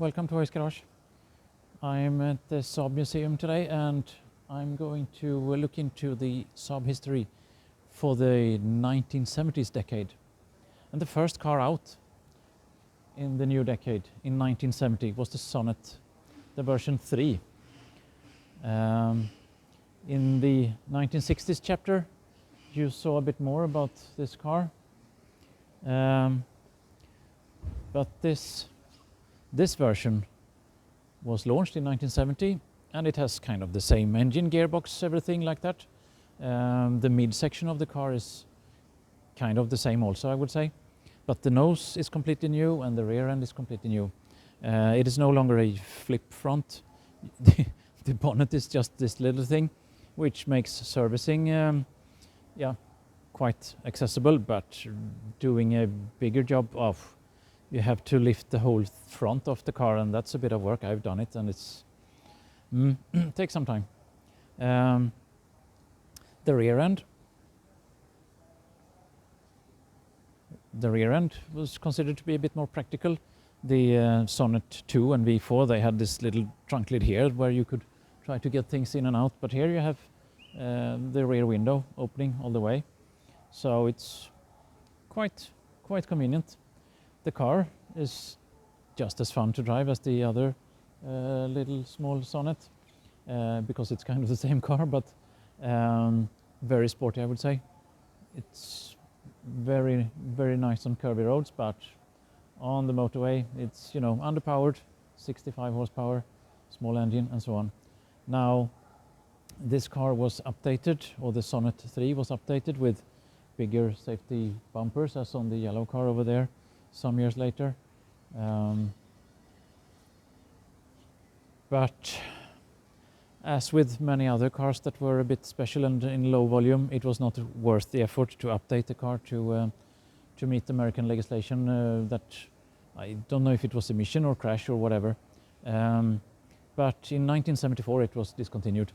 welcome to Hoojies Garage. I'm at the Saab Museum today and I'm going to look into the Saab history for the 1970s decade. And the first car out in the new decade in 1970 was the Sonett, the version 3. In the 1960s chapter you saw a bit more about this car. But this version was launched in 1970 and it has kind of the same engine, gearbox, everything like that. The midsection of the car is kind of the same also, I would say. But the nose is completely new and the rear end is completely new. It is no longer a flip front. The bonnet is just this little thing, which makes servicing quite accessible, but doing a bigger job of, you have to lift the whole front of the car, and that's a bit of work. I've done it and it's takes some time. The rear end was considered to be a bit more practical. The Sonnet II and V4, they had this little trunk lid here where you could try to get things in and out, but here you have the rear window opening all the way, so it's quite convenient. The car is just as fun to drive as the other little small Sonnet, because it's kind of the same car, but very sporty, I would say. It's very nice on curvy roads, but on the motorway it's, you know, underpowered, 65 horsepower, small engine and so on. Now this car was updated, or the Sonnet III was updated with bigger safety bumpers as on the yellow car over there some years later. But as with many other cars that were a bit special and in low volume, it was not worth the effort to update the car to meet American legislation. That I don't know if it was emission or crash or whatever. But in 1974 it was discontinued,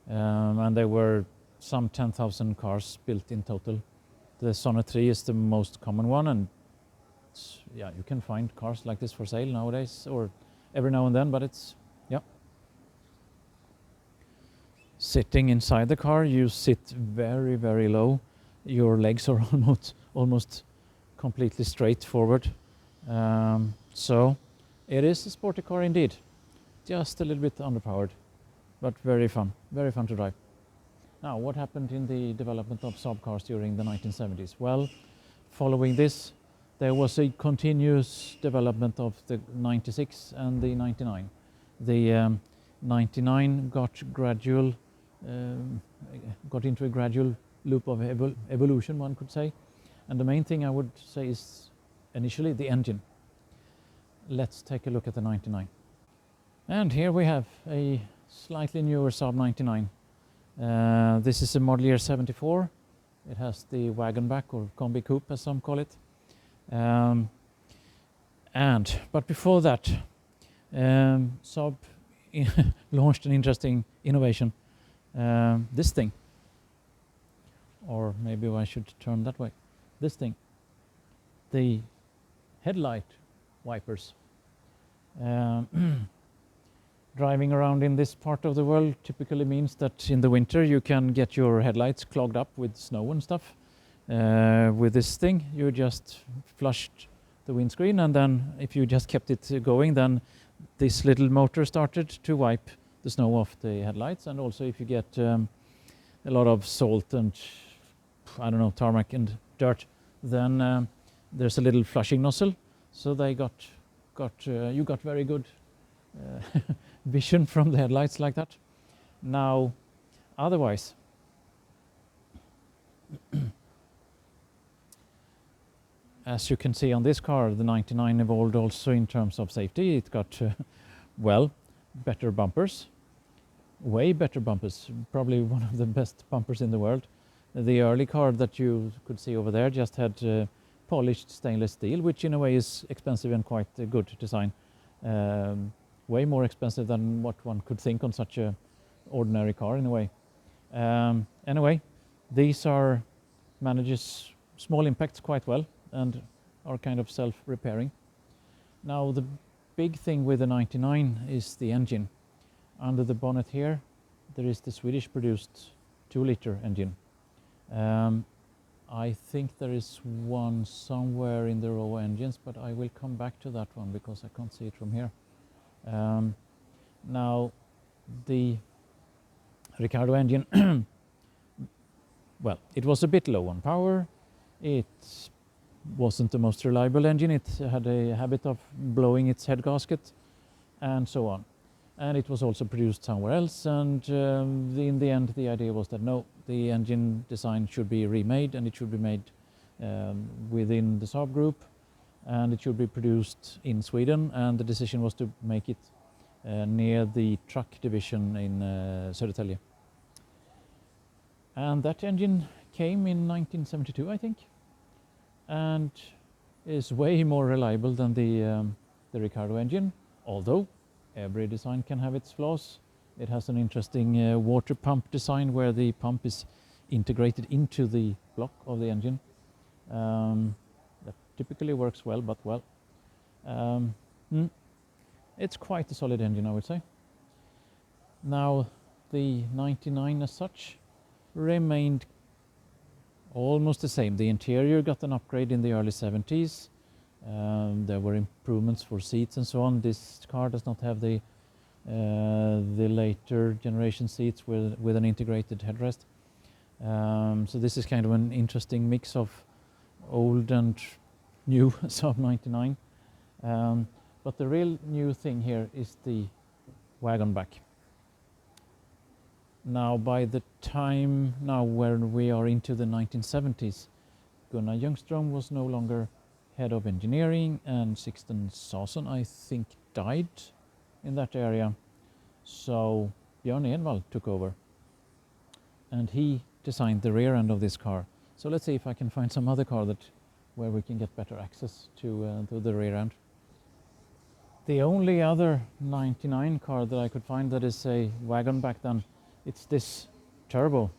and there were some 10,000 cars built in total. The Sonnet III is the most common one, and yeah, you can find cars like this for sale nowadays, or every now and then, but it's, yeah. Sitting inside the car, you sit very low. Your legs are almost completely straight forward. So it is a sporty car indeed. Just a little bit underpowered, but very fun to drive. Now, what happened in the development of Saab cars during the 1970s? Well, following this, there was a continuous development of the 96 and the 99. The 99 got into a gradual loop of evolution, one could say. And the main thing I would say is initially the engine. Let's take a look at the 99. And here we have a slightly newer Saab 99. This is a model year 74. It has the wagon back, or combi coupe as some call it. But before that, Saab launched an interesting innovation. This thing, or maybe I should turn that way. This thing, the headlight wipers. Driving around in this part of the world typically means that in the winter you can get your headlights clogged up with snow and stuff. With this thing you just flushed the windscreen, and then if you just kept it going, then this little motor started to wipe the snow off the headlights. And also if you get a lot of salt and, I don't know, tarmac and dirt, then there's a little flushing nozzle, so they you got very good vision from the headlights like that. Now, otherwise, as you can see on this car, the 99 evolved also in terms of safety. It got, well, better bumpers, way better bumpers, probably one of the best bumpers in the world. The early car that you could see over there just had polished stainless steel, which in a way is expensive and quite a good design. Way more expensive than what one could think on such a ordinary car in a way. Anyway, these manages small impacts quite well and are kind of self-repairing. Now the big thing with the 99 is the engine. Under the bonnet here, there is the Swedish produced 2-liter engine. I think there is one somewhere in the row engines, but I will come back to that one because I can't see it from here. Now, the Ricardo engine, well, it was a bit low on power. It wasn't the most reliable engine. It had a habit of blowing its head gasket and so on. And it was also produced somewhere else, and in the end the idea was that no, the engine design should be remade, and it should be made within the Saab group, and it should be produced in Sweden, and the decision was to make it near the truck division in Södertälje. And that engine came in 1972, I think, and is way more reliable than the Ricardo engine, although every design can have its flaws. It has an interesting water pump design where the pump is integrated into the block of the engine. That typically works well, but well, it's quite a solid engine, I would say. Now, the 99 as such remained almost the same. The interior got an upgrade in the early 70s. There were improvements for seats and so on. This car does not have the later generation seats with an integrated headrest. So this is kind of an interesting mix of old and new Saab 99. But the real new thing here is the wagon back. Now, by the time now when we are into the 1970s, Gunnar Ljungström was no longer head of engineering, and Sixten Sason, I think, died in that area. So Björn Edvall took over, and he designed the rear end of this car. So let's see if I can find some other car where we can get better access to the rear end. The only other 99 car that I could find that is a wagon back then, it's this Turbo.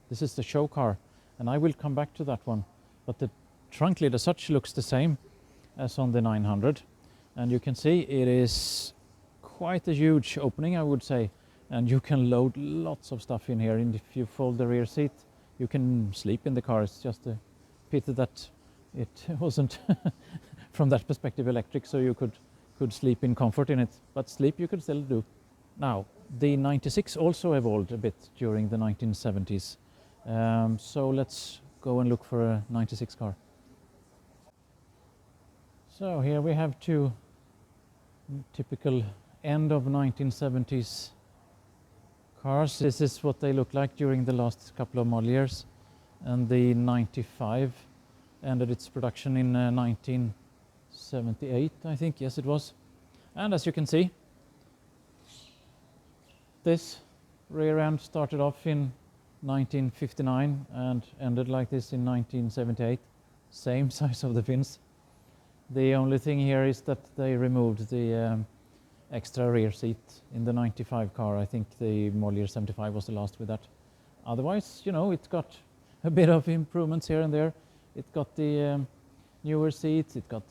This is the show car, and I will come back to that one. But the trunk lid as such looks the same as on the 900, and you can see it is quite a huge opening, I would say, and you can load lots of stuff in here. And if you fold the rear seat, you can sleep in the car. It's just a pity that it wasn't from that perspective electric, so you could sleep in comfort in it, but sleep you could still do. Now, the 96 also evolved a bit during the 1970s, so let's go and look for a 96 car. So here we have two typical end of 1970s cars. This is what they look like during the last couple of model years, and the 95 ended its production in 1978, I think. Yes, it was. And as you can see, this rear end started off in 1959 and ended like this in 1978. Same size of the fins. The only thing here is that they removed the extra rear seat in the 95 car. I think the model year 75 was the last with that. Otherwise, you know, it got a bit of improvements here and there. It got the newer seats, it got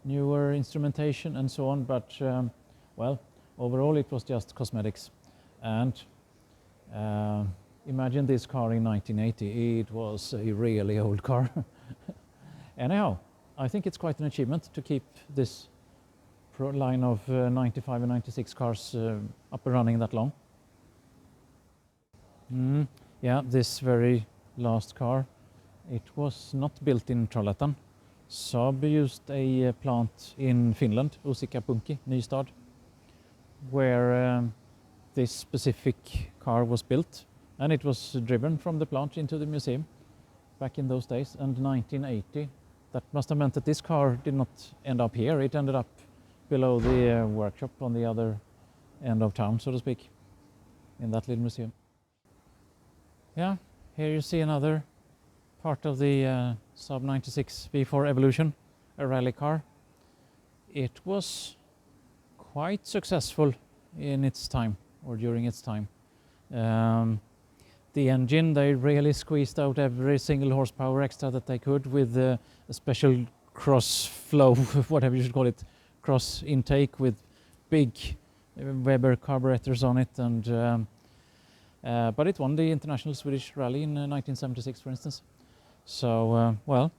newer instrumentation and so on, but well, overall it was just cosmetics. And imagine this car in 1980, it was a really old car. Anyhow, I think it's quite an achievement to keep this line of 95 and 96 cars up and running that long. Yeah, this very last car, it was not built in Trollhättan. Saab used a plant in Finland, Uusikaupunki, Nystad, where this specific car was built, and it was driven from the plant into the museum back in those days. And 1980, that must have meant that this car did not end up here. It ended up below the workshop on the other end of town, so to speak, in that little museum. Yeah, here you see another part of the Saab 96 V4 Evolution, a rally car. It was quite successful in its time, or during its time. The engine, they really squeezed out every single horsepower extra that they could with a special cross flow, whatever you should call it, cross intake with big Weber carburetors on it, and but it won the International Swedish Rally in 1976, for instance. So, well,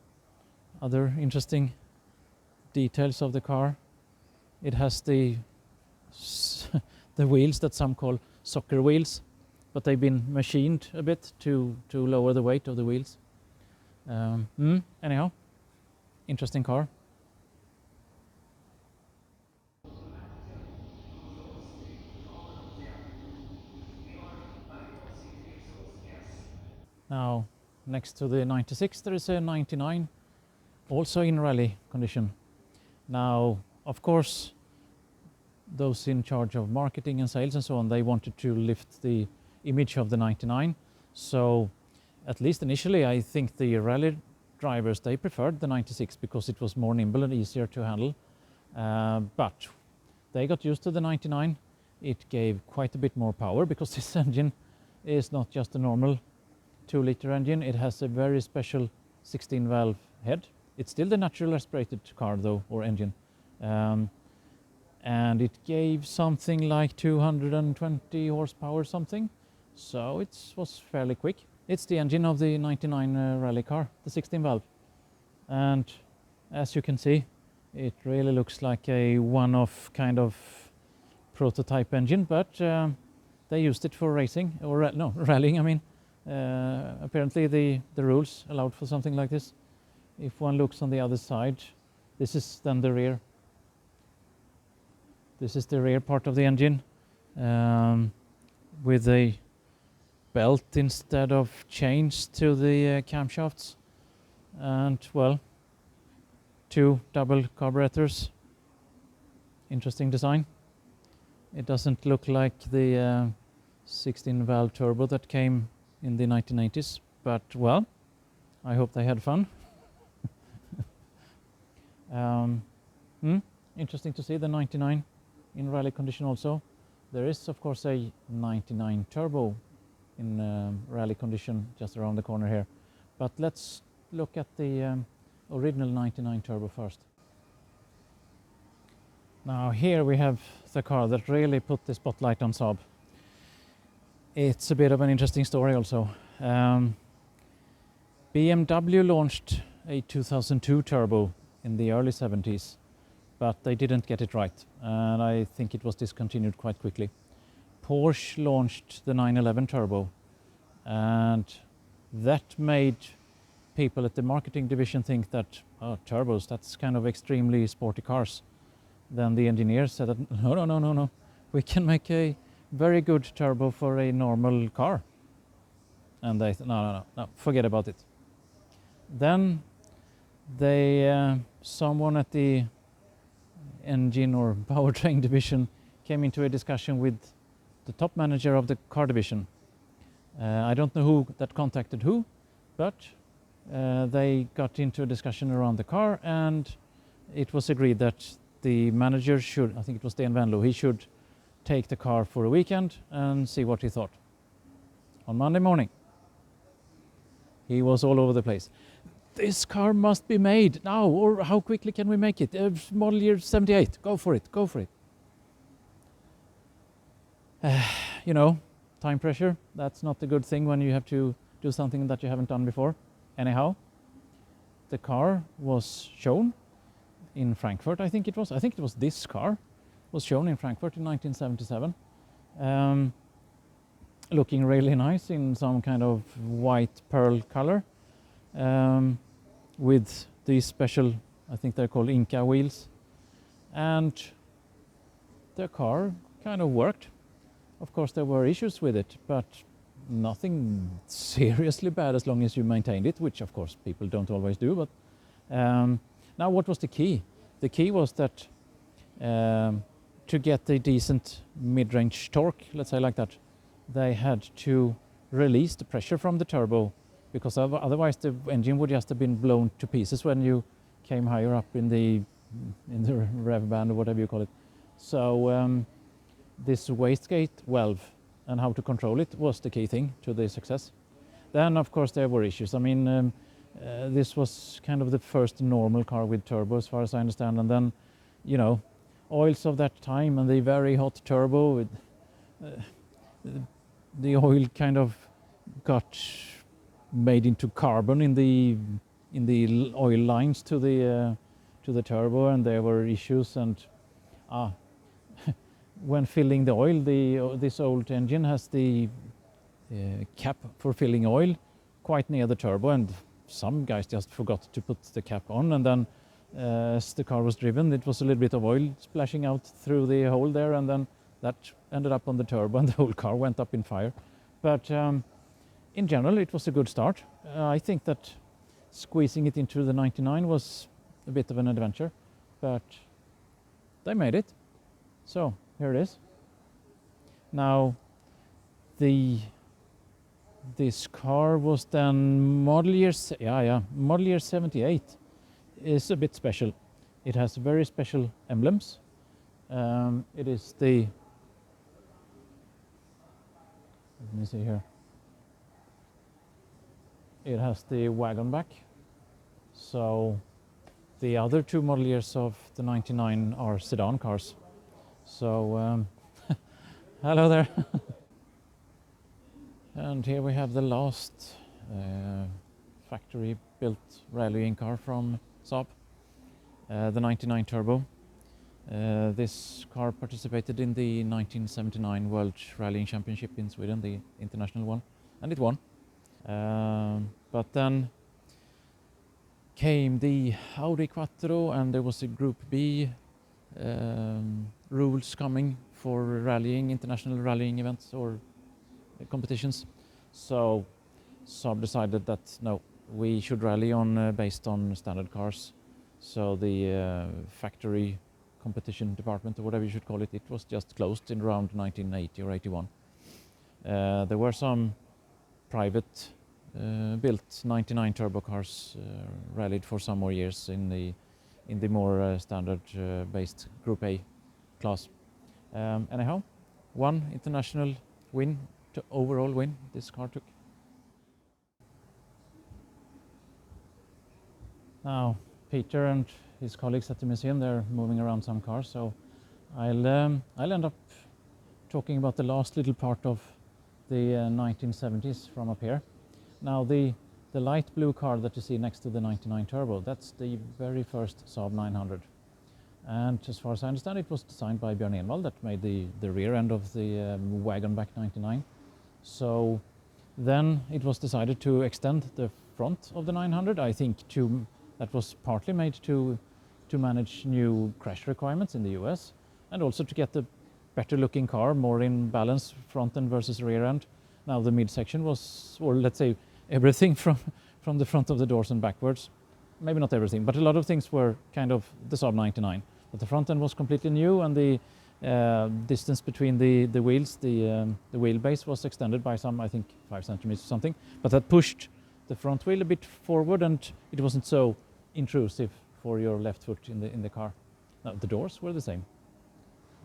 other interesting details of the car. It has the wheels that some call soccer wheels, but they've been machined a bit to lower the weight of the wheels. Anyhow, interesting car. Now, next to the 96 there is a 99, also in rally condition. Now, of course, those in charge of marketing and sales and so on, they wanted to lift the image of the 99. So, at least initially, I think the rally drivers, they preferred the 96 because it was more nimble and easier to handle. But they got used to the 99. It gave quite a bit more power because this engine is not just a normal 2-liter engine. It has a very special 16-valve head. It's still the natural aspirated car though, or engine. And it gave something like 220 horsepower something. So it was fairly quick. It's the engine of the 99 rally car, the 16-valve. And as you can see, it really looks like a one-off kind of prototype engine, but they used it for racing, or no, rallying, I mean. Apparently the rules allowed for something like this. If one looks on the other side, this is then the rear. This is the rear part of the engine, with a belt instead of chains to the camshafts, and well, 2 double carburetors. Interesting design. It doesn't look like the 16-valve turbo that came in the 1980s, but well, I hope they had fun. Interesting to see the 99 in rally condition also. There is of course a 99 turbo in rally condition just around the corner here, but let's look at the original 99 turbo first. Now here we have the car that really put the spotlight on Saab. It's a bit of an interesting story also. BMW launched a 2002 turbo in the early 70s, but they didn't get it right, and I think it was discontinued quite quickly. Porsche launched the 911 turbo, and that made people at the marketing division think that, oh, turbos, that's kind of extremely sporty cars. Then the engineers said that, no, we can make a very good turbo for a normal car. And they said, no, forget about it. Then they, someone at the engine or powertrain division came into a discussion with the top manager of the car division. I don't know who that contacted who, but they got into a discussion around the car, and it was agreed that the manager should, I think it was Dan Venlo, he should take the car for a weekend and see what he thought. On Monday morning, he was all over the place. This car must be made now, or how quickly can we make it? Model year 78, go for it. You know, time pressure, that's not a good thing when you have to do something that you haven't done before. Anyhow, the car was shown in Frankfurt, I think it was this car was shown in Frankfurt in 1977. Looking really nice in some kind of white pearl color, with these special, I think they're called Inca wheels. And the car kind of worked. Of course there were issues with it, but nothing seriously bad as long as you maintained it, which of course people don't always do. But now what was the key? The key was that to get a decent mid-range torque, let's say like that, they had to release the pressure from the turbo, because otherwise the engine would just have been blown to pieces when you came higher up in the rev band or whatever you call it. So this wastegate valve and how to control it was the key thing to the success. Then of course there were issues. I mean, this was kind of the first normal car with turbo as far as I understand, and then, you know, oils of that time and the very hot turbo with the oil kind of got made into carbon in the oil lines to the turbo, and there were issues. And when filling the oil, this old engine has the cap for filling oil quite near the turbo, and some guys just forgot to put the cap on, and then as the car was driven, it was a little bit of oil splashing out through the hole there, and then that ended up on the turbo and the whole car went up in fire. But in general, it was a good start. I think that squeezing it into the 99 was a bit of an adventure, but they made it. So here it is. Now, this car was then model year 78. Is a bit special. It has very special emblems. It is let me see here. It has the wagon back. So the other two model years of the 99 are sedan cars. So hello there. And here we have the last factory-built rallying car from Saab, the 99 Turbo. This car participated in the 1979 World Rallying Championship in Sweden, the international one, and it won. But then came the Audi Quattro, and there was a Group B rules coming for rallying, international rallying events or competitions. So Saab decided that no, we should rally on based on standard cars. So the factory competition department, or whatever you should call it, it was just closed in around 1980 or 81. There were some private built 99 turbo cars rallied for some more years in the more standard based Group A class. Anyhow, one international win, to overall win this car took. Now, Peter and his colleagues at the museum, they're moving around some cars, so I'll end up talking about the last little part of the 1970s from up here. Now, the light blue car that you see next to the 99 Turbo, that's the very first Saab 900. And as far as I understand, it was designed by Björn Envall that made the rear end of the wagon back 99. So then it was decided to extend the front of the 900, I think that was partly made to manage new crash requirements in the US, and also to get a better looking car, more in balance front end versus rear end. Now the midsection was, or let's say everything from the front of the doors and backwards. Maybe not everything, but a lot of things were kind of the Saab 99. But the front end was completely new, and the distance between the wheels, the wheelbase was extended by some, I think, 5 centimeters or something. But that pushed the front wheel a bit forward, and it wasn't so intrusive for your left foot in the car. Now, the doors were the same.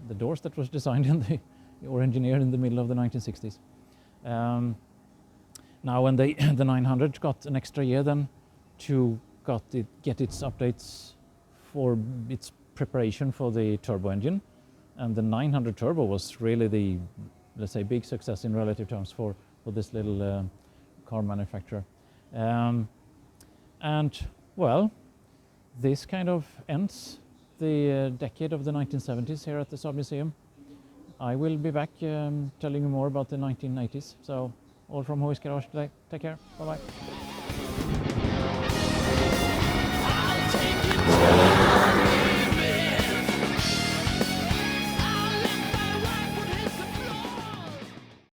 The doors that was designed or engineered in the middle of the 1960s. Now, when the 900 got an extra year then to get its updates for its preparation for the turbo engine, and the 900 Turbo was really the, let's say, big success in relative terms for this little car manufacturer. And well, this kind of ends the decade of the 1970s here at the Saab Museum. I will be back telling you more about the 1980s. So all from Hoojies Garage today. Take care. Bye-bye.